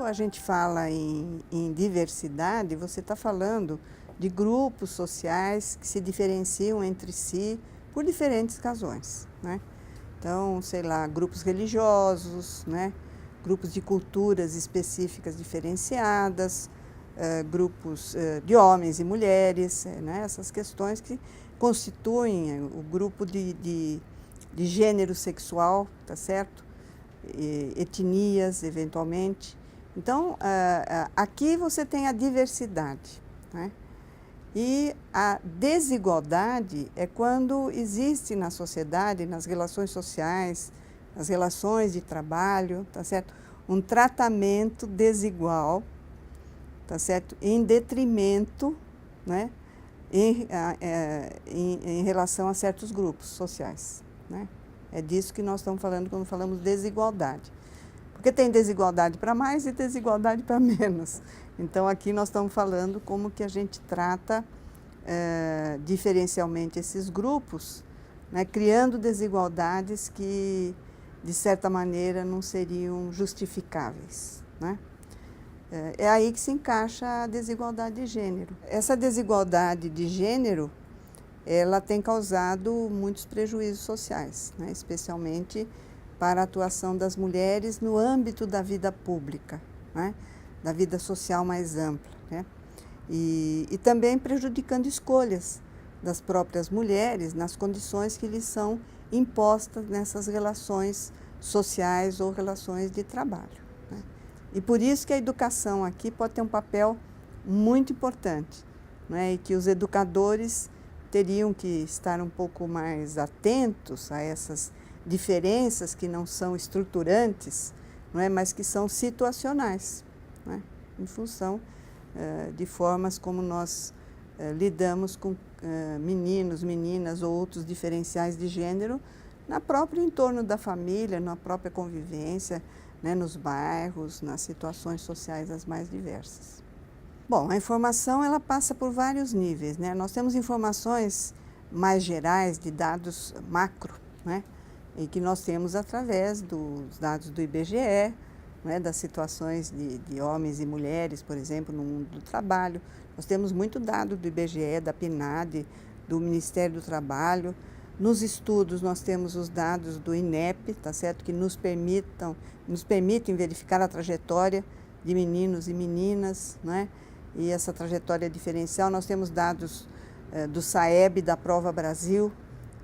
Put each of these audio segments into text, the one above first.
a gente fala em diversidade, você está falando de grupos sociais que se diferenciam entre si por diferentes razões, né? Então, sei lá, grupos religiosos, né? Grupos de culturas específicas diferenciadas, grupos de homens e mulheres, né? Essas questões que constituem o grupo de gênero sexual, tá certo? Etnias, eventualmente. Então, aqui você tem a diversidade, né? E a desigualdade é quando existe na sociedade, nas relações sociais, nas relações de trabalho, tá certo? Um tratamento desigual, tá certo? Em detrimento, né? Em relação a certos grupos sociais, né? É disso que nós estamos falando quando falamos desigualdade. Porque tem desigualdade para mais e desigualdade para menos. Então, aqui nós estamos falando como que a gente trata diferencialmente esses grupos, né, criando desigualdades que, de certa maneira, não seriam justificáveis, né? É aí que se encaixa a desigualdade de gênero. Essa desigualdade de gênero, ela tem causado muitos prejuízos sociais, né, especialmente para a atuação das mulheres no âmbito da vida pública, né, da vida social mais ampla, né, e também prejudicando escolhas das próprias mulheres nas condições que lhes são impostas nessas relações sociais ou relações de trabalho, né. E por isso que a educação aqui pode ter um papel muito importante, né, e que os educadores teriam que estar um pouco mais atentos a essas diferenças que não são estruturantes, não é, mas que são situacionais, né, em função de formas como nós lidamos com meninos, meninas ou outros diferenciais de gênero na próprio entorno da família, na própria convivência, né, nos bairros, nas situações sociais as mais diversas. Bom, a informação ela passa por vários níveis, né? Nós temos informações mais gerais de dados macro, né? E que nós temos através dos dados do IBGE, né? Das situações de homens e mulheres, por exemplo, no mundo do trabalho. Nós temos muito dado do IBGE, da PNAD, do Ministério do Trabalho. Nos estudos nós temos os dados do INEP, tá certo? Que nos permitem verificar a trajetória de meninos e meninas, né? E essa trajetória diferencial. Nós temos dados do SAEB, da Prova Brasil,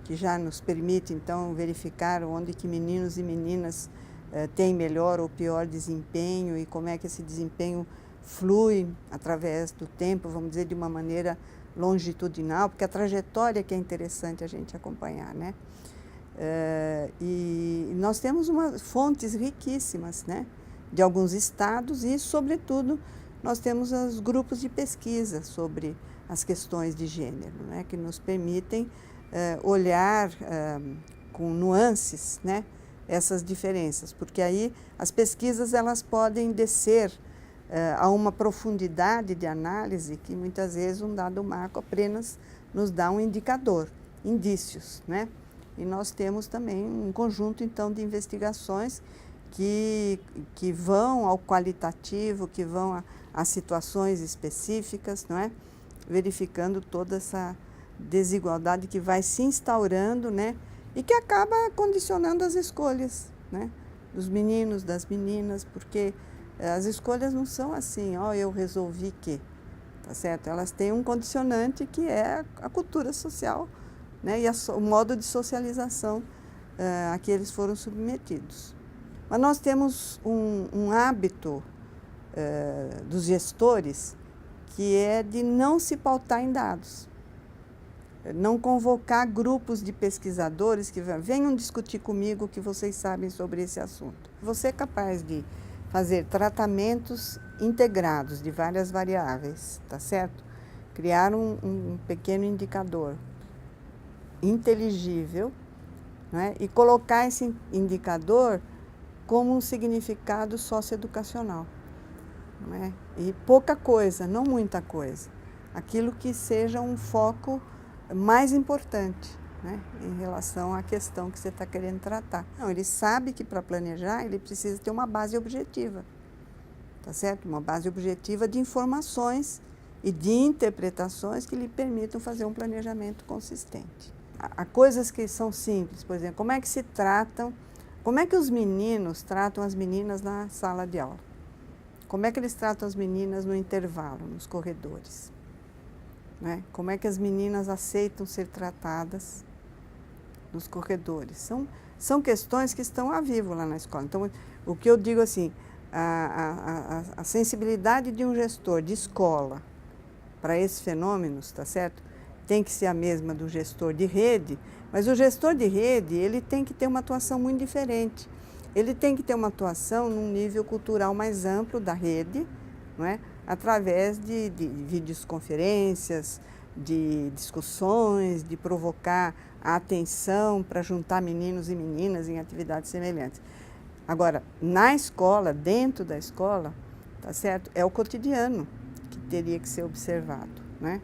que já nos permite, então, verificar onde que meninos e meninas têm melhor ou pior desempenho e como é que esse desempenho flui através do tempo, vamos dizer, de uma maneira longitudinal, porque a trajetória que é interessante a gente acompanhar, né? E nós temos fontes riquíssimas, né? De alguns estados e, sobretudo, nós temos os grupos de pesquisa sobre as questões de gênero, né, que nos permitem olhar com nuances, né, essas diferenças, porque aí as pesquisas elas podem descer a uma profundidade de análise que muitas vezes um dado marco apenas nos dá um indicador, indícios, né? E nós temos também um conjunto então de investigações que vão ao qualitativo, que vão a situações específicas, não é? Verificando toda essa desigualdade que vai se instaurando, né? E que acaba condicionando as escolhas, né? Dos meninos, das meninas, porque as escolhas não são assim, ó, eu resolvi que, tá certo? Elas têm um condicionante que é a cultura social, né? E o modo de socialização a que eles foram submetidos. Mas nós temos um hábito dos gestores que é de não se pautar em dados, não convocar grupos de pesquisadores que venham discutir comigo o que vocês sabem sobre esse assunto. Você é capaz de fazer tratamentos integrados de várias variáveis, tá certo? Criar um pequeno indicador inteligível, né? E colocar esse indicador como um significado socioeducacional, né? E pouca coisa, não muita coisa. Aquilo que seja um foco mais importante, né, em relação à questão que você está querendo tratar. Não, ele sabe que para planejar ele precisa ter uma base objetiva, tá certo? Uma base objetiva de informações e de interpretações que lhe permitam fazer um planejamento consistente. Há coisas que são simples, por exemplo, como é que os meninos tratam as meninas na sala de aula? Como é que eles tratam as meninas no intervalo, nos corredores? Né? Como é que as meninas aceitam ser tratadas nos corredores? São questões que estão a vivo lá na escola. Então, o que eu digo assim, a sensibilidade de um gestor de escola para esses fenômenos, tá certo? Tem que ser a mesma do gestor de rede, mas o gestor de rede, ele tem que ter uma atuação muito diferente. Ele tem que ter uma atuação num nível cultural mais amplo da rede, não é? Através de videoconferências, de discussões, de provocar a atenção para juntar meninos e meninas em atividades semelhantes. Agora, na escola, dentro da escola, tá certo? É o cotidiano que teria que ser observado, né?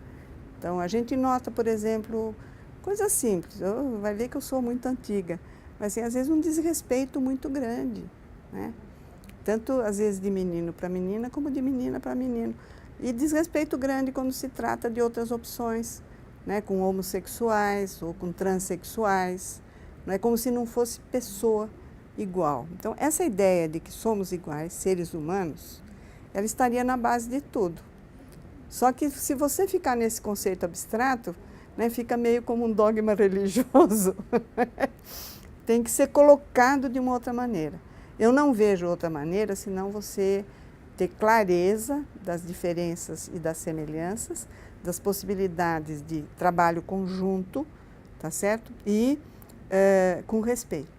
Então, a gente nota, por exemplo, coisas simples. Vai ver que eu sou muito antiga, mas assim, às vezes um desrespeito muito grande, né? Tanto às vezes de menino para menina, como de menina para menino. E desrespeito grande quando se trata de outras opções, né? Com homossexuais ou com transexuais, não é como se não fosse pessoa igual. Então, essa ideia de que somos iguais, seres humanos, ela estaria na base de tudo. Só que se você ficar nesse conceito abstrato, né, fica meio como um dogma religioso. Tem que ser colocado de uma outra maneira. Eu não vejo outra maneira senão você ter clareza das diferenças e das semelhanças, das possibilidades de trabalho conjunto, tá certo? E com respeito.